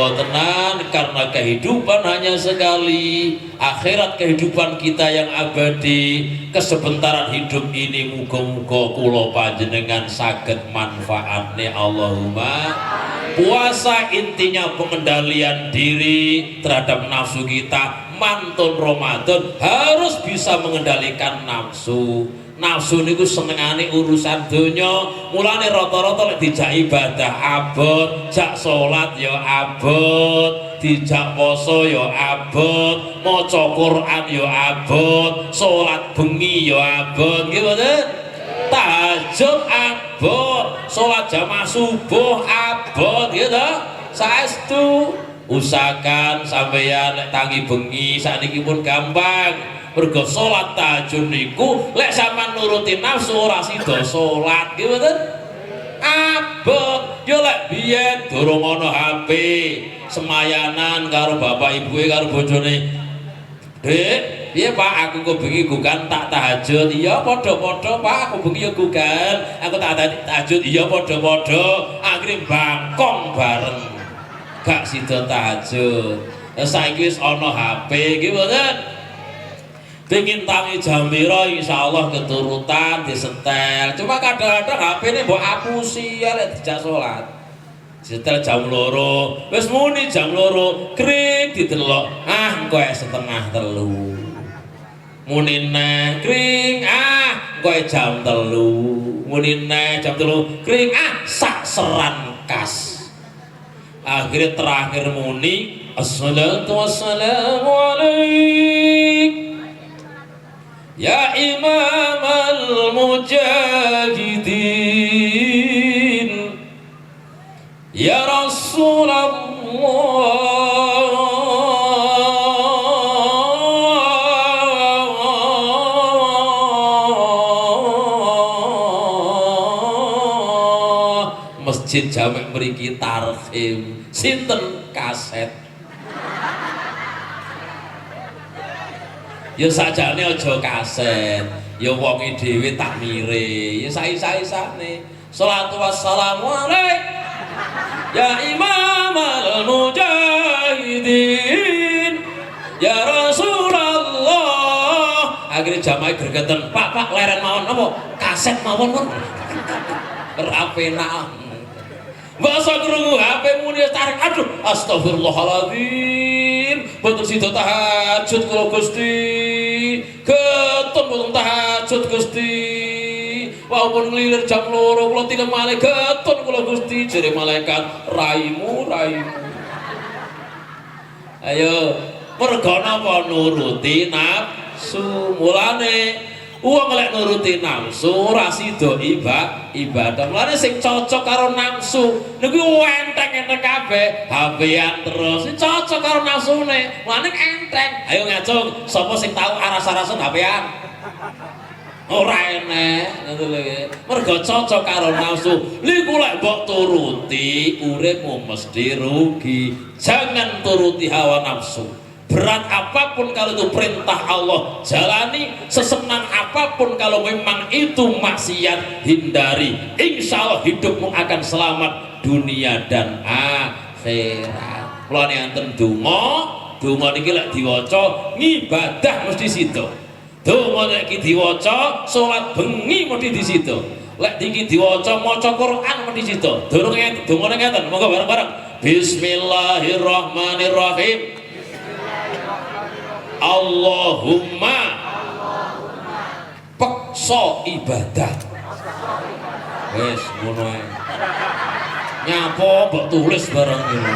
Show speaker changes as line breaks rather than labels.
Allah tenan, karena kehidupan hanya sekali, akhirat kehidupan kita yang abadi. Kesebentaran hidup ini muga-muga kula panjenengan saged manfaatne. Allahumma. Puasa intinya pengendalian diri terhadap nafsu kita. Mantun Ramadan harus bisa mengendalikan nafsu. Nafsu niku senengane urusan donya, mulane rata-rata lek dijak ibadah abot, jak salat ya abot, dijak poso ya abot, maca Quran ya abot, salat bengi ya abot, nggih mboten? Tahajud abot, salat jamaah subuh abot, nggih to? Saestu usahakan sampeyan lek tangi bengi sakniki pun gampang. Mergo salat tahajud niku lek sampean nuruti nafsu ora sida salat nggih mboten? Abot yo lek biyen durung ana HP, semayanan karo bapak ibuke karo bojone. Dek, piye Pak, aku kok bengi gugan tak tahajud. Iya padha-padha Pak, aku bengi yo gugan, aku tak tahajud. Iya padha-padha. Akhire bangkong bareng. Gak sida tahajud. Saiki wis ana HP nggih mboten? Pengen tangi jam piro insyaallah keturutan disetel. Cuma kadang-kadang HP ini mbok apusi ya lek dijak salat. Disetel jam 2, wis muni jam 2, kring didelok. Ah engko setengah 3. Muni neh kring, ah engko jam 3. Muni neh jam 3, kring, ah sak seran kas. Akhirnya terakhir muni assalatu wassalamu alaik ya imam al-mujahidin ya Rasulullah Masjid Jamek mriki tarhim sinten kaset. Ya sajane aja kaset, ya wonge dhewe takmire, ya sae-saesane. Shalatu wassalamu alaik ya imam al-mujahidin ya Rasulullah. Akhirnya jamaah gregeten, Pak leren mawon apa? Kaset mawon pun. Berapena. Masa krungu HP muni tarik, aduh astagfirullahaladzim, betul sida tahajud kula Gusti, keton betul tahajud Gusti, walaupun ngelilir jam 2 kula tidak malih keton kula Gusti, jere malaikat raimu. Ayo mergo napa nuruti nafsu. Mulane wong lek nuruti nafsu ora sida ibadah. Mulane sing cocok karo nafsu niku enteng-enteng kabeh, HP-an terus. Sing cocok karo nafsune, mulane enteng. Ayo ngacung, sapa sing tau aras-arasen HP-an? Ora enek, ngono lho. Mergo cocok karo nafsu. Niku lek mbok turuti, uripmu mesti rugi. Jangan turuti hawa nafsu. Berat apapun kalau itu perintah Allah jalani, sesenang apapun kalau memang itu maksiat hindari. Insya Allah hidupmu akan selamat dunia dan akhirat. Mulane enten donga niki lek diwaca ngibadah mesti situ. Donga lek iki diwaca salat bengi mesti di situ. Lek iki diwaca maca Quran mesti situ. Durunge dongane ngeten, monggo bareng-bareng. Bismillahirrahmanirrahim. Allahumma peksa ibadah. Wes ngono ae. Nyapa mbok tulis bareng iki.